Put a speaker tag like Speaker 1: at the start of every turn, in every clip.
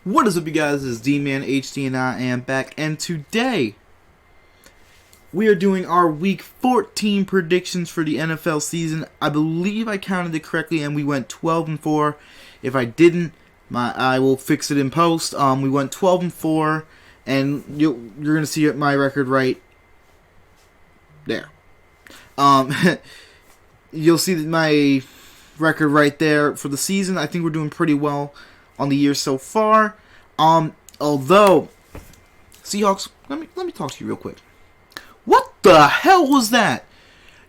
Speaker 1: What is up, you guys? This is D-Man HD and I am back, and today we are doing our Week 14 predictions for the NFL season. I believe I counted it correctly, and we went 12-4. If I didn't, I will fix it in post. We went 12-4, and you're gonna see my record right there. You'll see that my record right there for the season. I think we're doing pretty well on the year so far. Although Seahawks, let me talk to you real quick. What the hell was that?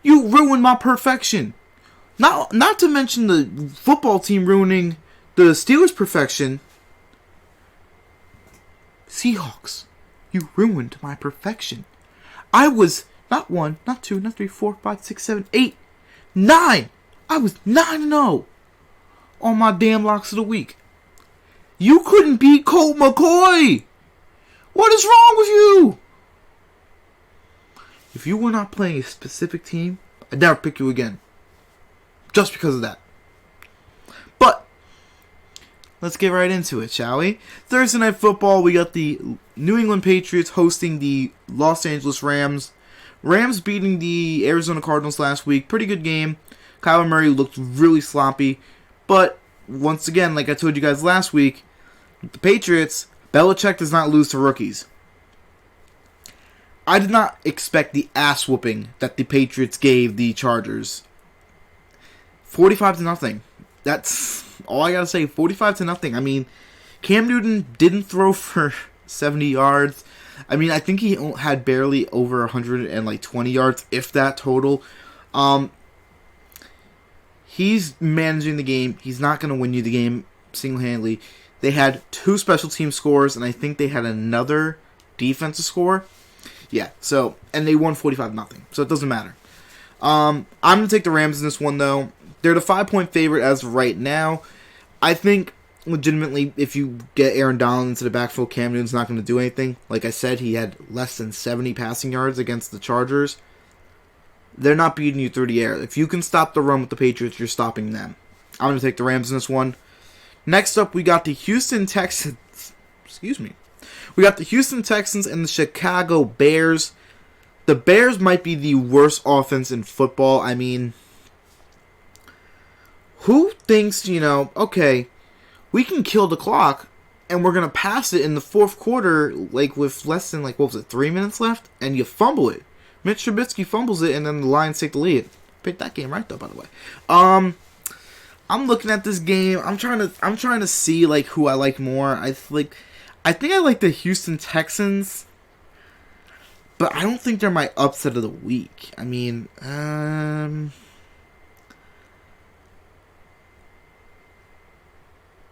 Speaker 1: You ruined my perfection. Not to mention the football team ruining the Steelers' perfection. Seahawks, you ruined my perfection. I was not 1, not 2, not 3, 4, 5, 6, 7, 8, 9. I was 9-0 on my damn locks of the week. You couldn't beat Colt McCoy. What is wrong with you? If you were not playing a specific team, I'd never pick you again. Just because of that. But let's get right into it, shall we? Thursday Night Football, we got the New England Patriots hosting the Los Angeles Rams. Rams beating the Arizona Cardinals last week. Pretty good game. Kyler Murray looked really sloppy. But once again, like I told you guys last week, the Patriots, Belichick does not lose to rookies. I did not expect the ass whooping that the Patriots gave the Chargers. 45-0. That's all I gotta say. 45-0. I mean, Cam Newton didn't throw for 70 yards. I mean, I think he had barely over 120 yards, if that total. He's managing the game. He's not going to win you the game single-handedly. They had 2 special team scores, and I think they had another defensive score. Yeah, so, and they won 45-0, so it doesn't matter. I'm going to take the Rams in this one, though. They're the 5-point favorite as of right now. I think, legitimately, if you get Aaron Donald into the backfield, Cam Newton's not going to do anything. Like I said, he had less than 70 passing yards against the Chargers. They're not beating you through the air. If you can stop the run with the Patriots, you're stopping them. I'm going to take the Rams in this one. Next up, we got the Houston Texans. Excuse me. We got the Houston Texans and the Chicago Bears. The Bears might be the worst offense in football. I mean, who thinks, okay, we can kill the clock and we're going to pass it in the fourth quarter, like with less than, 3 minutes left, and you fumble it. Mitch Trubisky fumbles it, and then the Lions take the lead. Picked that game right, though, by the way. I'm looking at this game. I'm trying to see who I like more. I think I like the Houston Texans, but I don't think they're my upset of the week. I mean,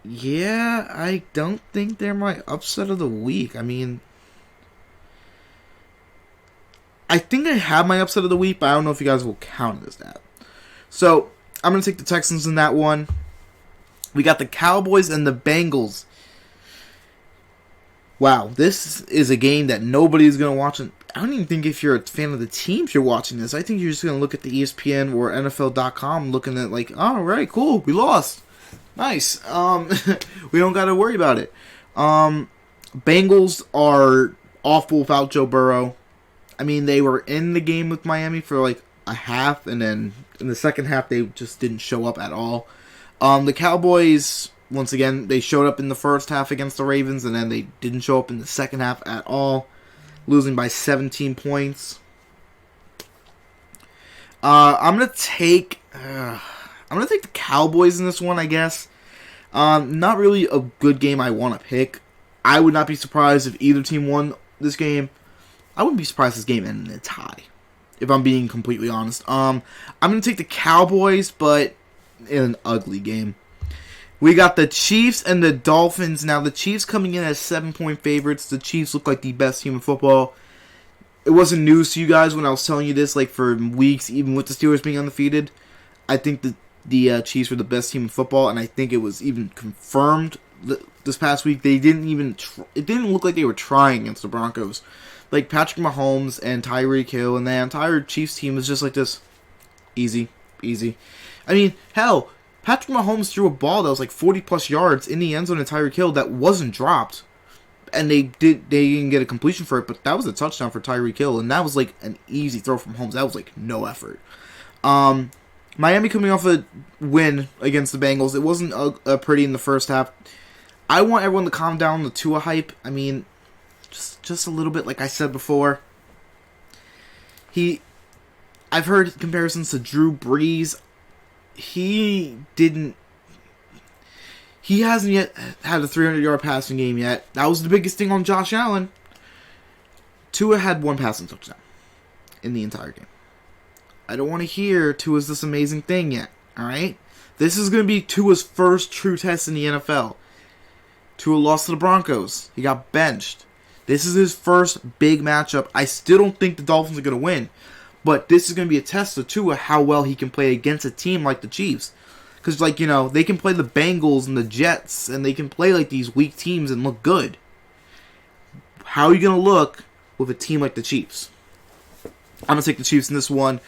Speaker 1: yeah, I don't think they're my upset of the week. I mean, I think I have my upset of the week, but I don't know if you guys will count it as that. So, I'm going to take the Texans in that one. We got the Cowboys and the Bengals. Wow, this is a game that nobody's going to watch. I don't even think if you're a fan of the teams you're watching this. I think you're just going to look at the ESPN or NFL.com looking at oh, right, cool, we lost. Nice. We don't got to worry about it. Bengals are awful without Joe Burrow. I mean, they were in the game with Miami for a half, and then in the second half, they just didn't show up at all. The Cowboys, once again, they showed up in the first half against the Ravens, and then they didn't show up in the second half at all, losing by 17 points. I'm gonna take the Cowboys in this one, I guess. Not really a good game I want to pick. I would not be surprised if either team won this game. I wouldn't be surprised if this game ended in a tie, if I'm being completely honest. I'm going to take the Cowboys, but in an ugly game. We got the Chiefs and the Dolphins. Now, the Chiefs coming in as 7-point favorites. The Chiefs look like the best team in football. It wasn't news to you guys when I was telling you this, for weeks, even with the Steelers being undefeated. I think the Chiefs were the best team in football, and I think it was even confirmed this past week. They didn't even it didn't look like they were trying against the Broncos. Patrick Mahomes and Tyreek Hill and the entire Chiefs team was just this. Easy. I mean, hell, Patrick Mahomes threw a ball that was like 40-plus yards in the end zone to Tyreek Hill that wasn't dropped. And they didn't get a completion for it, but that was a touchdown for Tyreek Hill, and that was like an easy throw from Mahomes. That was like no effort. Miami coming off a win against the Bengals. It wasn't a pretty in the first half. I want everyone to calm down the Tua hype. I mean, just a little bit, like I said before. I've heard comparisons to Drew Brees. He hasn't yet had a 300-yard passing game yet. That was the biggest thing on Josh Allen. Tua had one passing touchdown in the entire game. I don't want to hear Tua's this amazing thing yet, alright? This is going to be Tua's first true test in the NFL. Tua lost to the Broncos. He got benched. This is his first big matchup. I still don't think the Dolphins are going to win. But this is going to be a test of Tua how well he can play against a team like the Chiefs. Because, they can play the Bengals and the Jets, and they can play like these weak teams and look good. How are you going to look with a team like the Chiefs? I'm going to take the Chiefs in this one,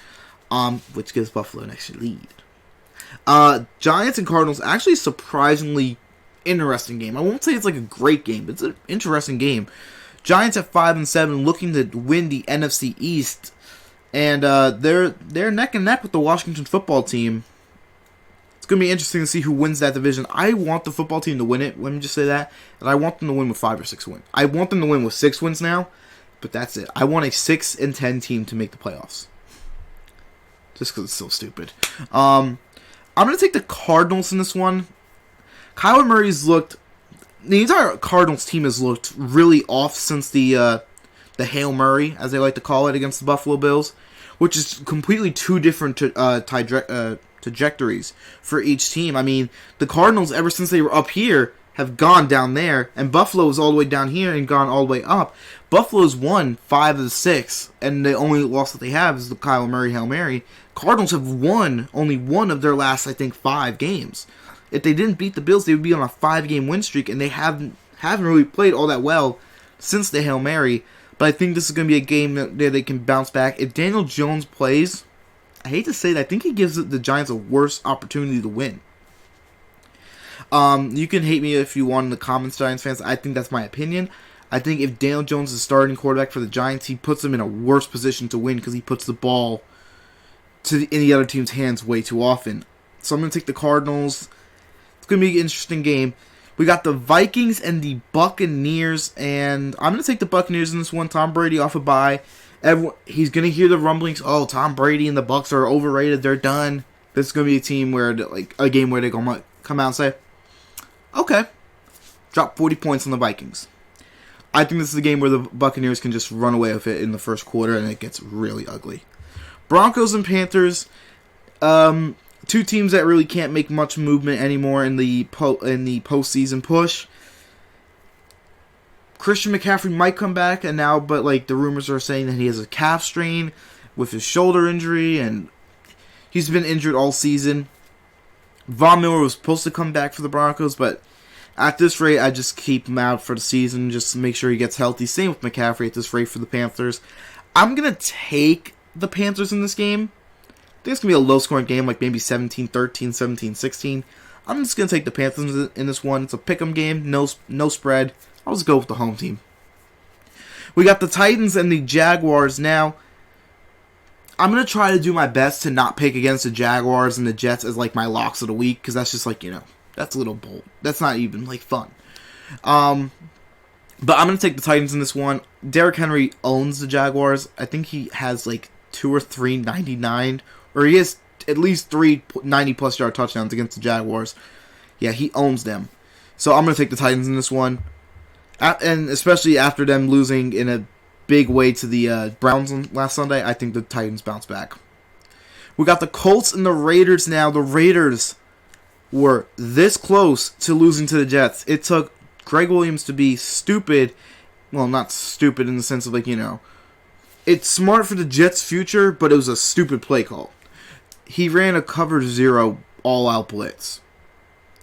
Speaker 1: which gives Buffalo an extra lead. Giants and Cardinals, actually surprisingly interesting game. I won't say it's like a great game, but it's an interesting game. Giants at 5-7, looking to win the NFC East. And they're neck and neck with the Washington football team. It's going to be interesting to see who wins that division. I want the football team to win it. Let me just say that. And I want them to win with 5 or 6 wins. I want them to win with 6 wins now. But that's it. I want a 6-10 team to make the playoffs. Just because it's so stupid. I'm going to take the Cardinals in this one. Kyler Murray's looked... The entire Cardinals team has looked really off since the Hail Murray, as they like to call it, against the Buffalo Bills, which is completely two different trajectories for each team. I mean, the Cardinals, ever since they were up here, have gone down there, and Buffalo is all the way down here and gone all the way up. Buffalo's won 5 of the 6, and the only loss that they have is the Kyler Murray Hail Mary. Cardinals have won only one of their last, I think, 5 games. If they didn't beat the Bills, they would be on a 5-game win streak, and they haven't really played all that well since the Hail Mary. But I think this is going to be a game that they can bounce back. If Daniel Jones plays, I hate to say that, I think he gives the Giants a worse opportunity to win. You can hate me if you want in the comments, Giants fans. I think that's my opinion. I think if Daniel Jones is starting quarterback for the Giants, he puts them in a worse position to win because he puts the ball in the other team's hands way too often. So I'm going to take the Cardinals. It's going to be an interesting game. We got the Vikings and the Buccaneers, and I'm going to take the Buccaneers in this one. Tom Brady off a bye. He's going to hear the rumblings, oh, Tom Brady and the Bucs are overrated, they're done. This is going to be a team where, a game where they're going to come out and say, okay, drop 40 points on the Vikings. I think this is a game where the Buccaneers can just run away with it in the first quarter, and it gets really ugly. Broncos and Panthers, two teams that really can't make much movement anymore in the postseason push. Christian McCaffrey might come back, but the rumors are saying that he has a calf strain with his shoulder injury, and he's been injured all season. Von Miller was supposed to come back for the Broncos, but at this rate, I just keep him out for the season just to make sure he gets healthy. Same with McCaffrey at this rate for the Panthers. I'm going to take the Panthers in this game. I think it's going to be a low-scoring game, like maybe 17-13, 17-16. I'm just going to take the Panthers in this one. It's a pick'em game, no spread. I'll just go with the home team. We got the Titans and the Jaguars now. I'm going to try to do my best to not pick against the Jaguars and the Jets as my locks of the week, because that's just that's a little bold. That's not even fun. But I'm going to take the Titans in this one. Derrick Henry owns the Jaguars. I think he has 2 or 3 99, or he has at least 3 90-plus yard touchdowns against the Jaguars. Yeah, he owns them. So I'm going to take the Titans in this one. And especially after them losing in a big way to the Browns last Sunday, I think the Titans bounce back. We got the Colts and the Raiders now. The Raiders were this close to losing to the Jets. It took Greg Williams to be stupid. Well, not stupid in the sense of it's smart for the Jets' future, but it was a stupid play call. He ran a cover 0 all-out blitz.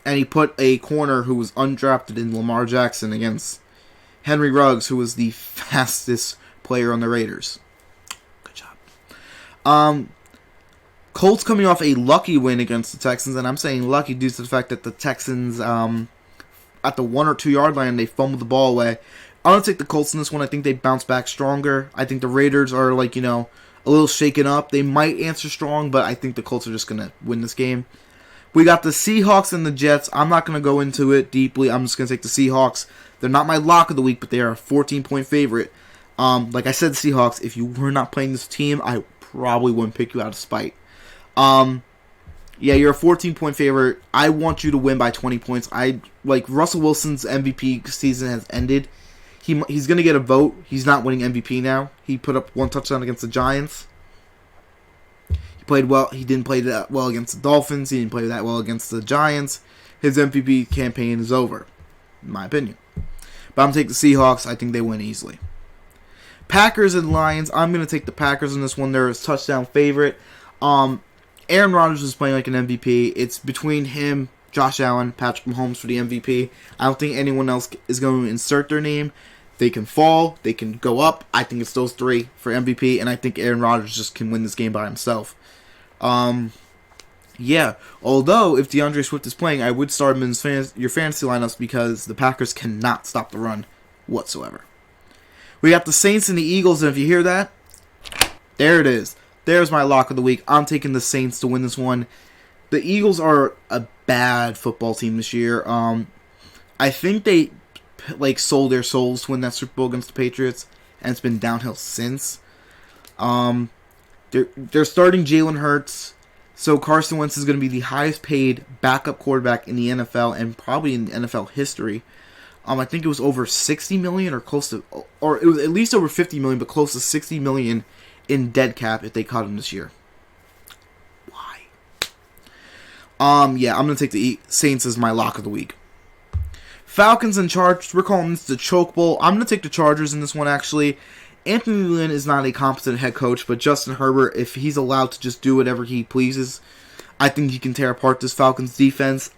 Speaker 1: And he put a corner who was undrafted in Lamar Jackson against Henry Ruggs, who was the fastest player on the Raiders. Good job. Colts coming off a lucky win against the Texans, and I'm saying lucky due to the fact that the Texans, at the 1 or 2 yard line, they fumbled the ball away. I'm going to take the Colts in this one. I think they bounce back stronger. I think the Raiders are, like, you know, a little shaken up. They might answer strong, but I think the Colts are just going to win this game. We got the Seahawks and the Jets. I'm not going to go into it deeply. I'm just going to take the Seahawks. They're not my lock of the week, but they are a 14-point favorite. Like I said, the Seahawks, if you were not playing this team, I probably wouldn't pick you out of spite. Yeah, you're a 14-point favorite. I want you to win by 20 points. Russell Wilson's MVP season has ended. He's going to get a vote. He's not winning MVP now. He put up 1 touchdown against the Giants. He played well. He didn't play that well against the Dolphins. He didn't play that well against the Giants. His MVP campaign is over, in my opinion. But I'm taking the Seahawks. I think they win easily. Packers and Lions. I'm going to take the Packers in this one. They're a touchdown favorite. Aaron Rodgers is playing like an MVP. It's between him, Josh Allen, Patrick Mahomes for the MVP. I don't think anyone else is going to insert their name. They can fall. They can go up. I think it's those 3 for MVP, and I think Aaron Rodgers just can win this game by himself. Yeah. Although, if DeAndre Swift is playing, I would start him in your fantasy lineups because the Packers cannot stop the run whatsoever. We got the Saints and the Eagles, and if you hear that, there it is. There's my lock of the week. I'm taking the Saints to win this one. The Eagles are a bad football team this year. I think they sold their souls to win that Super Bowl against the Patriots, and it's been downhill since. They're starting Jalen Hurts, so Carson Wentz is going to be the highest paid backup quarterback in the NFL and probably in NFL history. I think it was over $60 million or close to, or it was at least over $50 million, but close to $60 million in dead cap if they caught him this year. Why? Yeah, I'm going to take the Saints as my lock of the week. Falcons and Chargers, we're calling this the choke bowl. I'm going to take the Chargers in this one, actually. Anthony Lynn is not a competent head coach, but Justin Herbert, if he's allowed to just do whatever he pleases, I think he can tear apart this Falcons defense.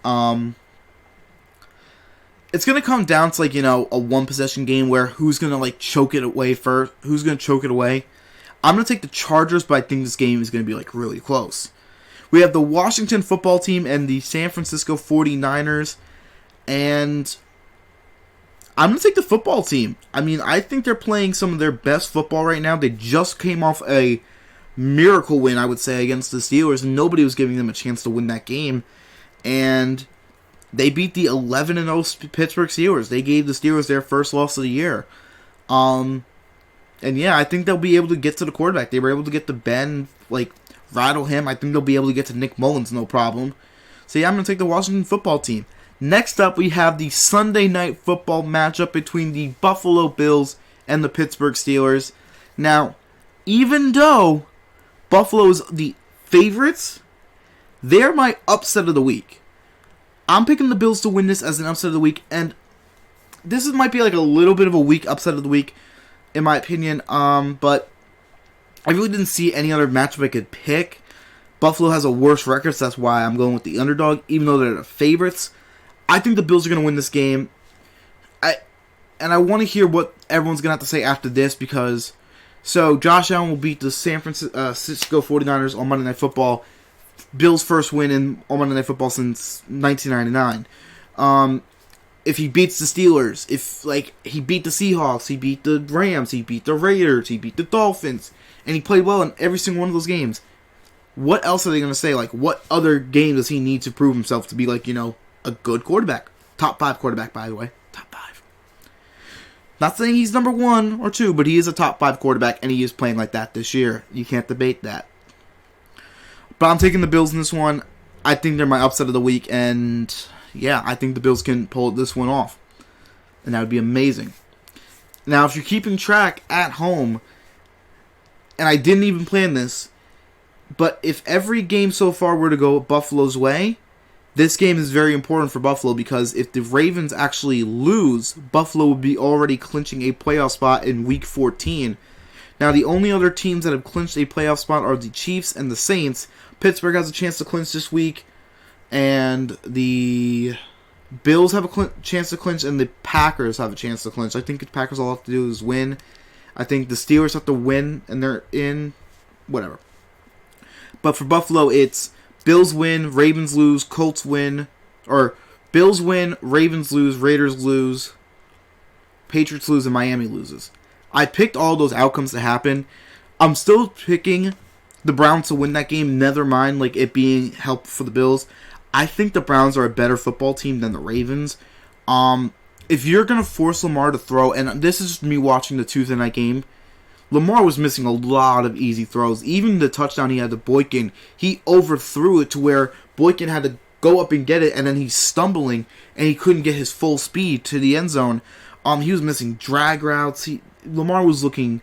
Speaker 1: It's going to come down to, a one-possession game where who's going to, choke it away first. Who's going to choke it away. I'm going to take the Chargers, but I think this game is going to be, really close. We have the Washington football team and the San Francisco 49ers. And I'm going to take the football team. I think they're playing some of their best football right now. They just came off a miracle win, I would say, against the Steelers. And nobody was giving them a chance to win that game. And they beat the 11-0 Pittsburgh Steelers. They gave the Steelers their first loss of the year. And yeah, I think they'll be able to get to the quarterback. They were able to get to Ben, rattle him. I think they'll be able to get to Nick Mullins, no problem. So yeah, I'm going to take the Washington football team. Next up, we have the Sunday Night Football matchup between the Buffalo Bills and the Pittsburgh Steelers. Now, even though Buffalo is the favorites, they're my upset of the week. I'm picking the Bills to win this as an upset of the week, and this might be a little bit of a weak upset of the week, in my opinion, but I really didn't see any other matchup I could pick. Buffalo has a worse record, so that's why I'm going with the underdog, even though they're the favorites. I think the Bills are going to win this game, and I want to hear what everyone's going to have to say after this, because, so Josh Allen will beat the San Francisco 49ers on Monday Night Football. Bills' first win on Monday Night Football since 1999. If he beats the Steelers, if he beat the Seahawks, he beat the Rams, he beat the Raiders, he beat the Dolphins, and he played well in every single one of those games, what else are they going to say? What other game does he need to prove himself to be a good quarterback? Top 5 quarterback, by the way. Top 5. Not saying he's number 1 or 2, but he is a top 5 quarterback, and he is playing like that this year. You can't debate that. But I'm taking the Bills in this one. I think they're my upset of the week, and yeah, I think the Bills can pull this one off. And that would be amazing. Now, if you're keeping track at home, and I didn't even plan this, but if every game so far were to go Buffalo's way, this game is very important for Buffalo, because if the Ravens actually lose, Buffalo would be already clinching a playoff spot in Week 14. Now, the only other teams that have clinched a playoff spot are the Chiefs and the Saints. Pittsburgh has a chance to clinch this week, and the Bills have a chance to clinch, and the Packers have a chance to clinch. I think the Packers all have to do is win. I think the Steelers have to win, and they're in. Whatever. But for Buffalo, it's Bills win, Ravens lose, Colts win, or Bills win, Ravens lose, Raiders lose, Patriots lose, and Miami loses. I picked all those outcomes to happen. I'm still picking the Browns to win that game, never mind like it being helpful for the Bills. I think the Browns are a better football team than the Ravens. If you're going to force Lamar to throw, and this is just me watching the Tuesday night game, Lamar was missing a lot of easy throws. Even the touchdown he had to Boykin, he overthrew it to where Boykin had to go up and get it, and then he's stumbling, and he couldn't get his full speed to the end zone. He was missing drag routes. Lamar was looking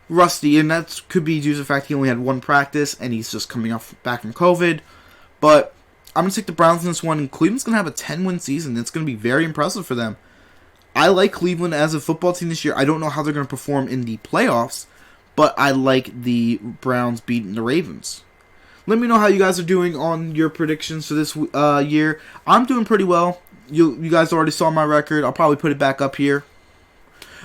Speaker 1: rusty, and that could be due to the fact he only had one practice, and he's just coming back from COVID. But I'm going to take the Browns in this one, and Cleveland's going to have a 10-win season. It's going to be very impressive for them. I like Cleveland as a football team this year. I don't know how they're going to perform in the playoffs, but I like the Browns beating the Ravens. Let me know how you guys are doing on your predictions for this year. I'm doing pretty well. You guys already saw my record. I'll probably put it back up here.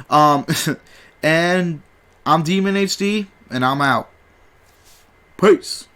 Speaker 1: And I'm Demon HD, and I'm out. Peace.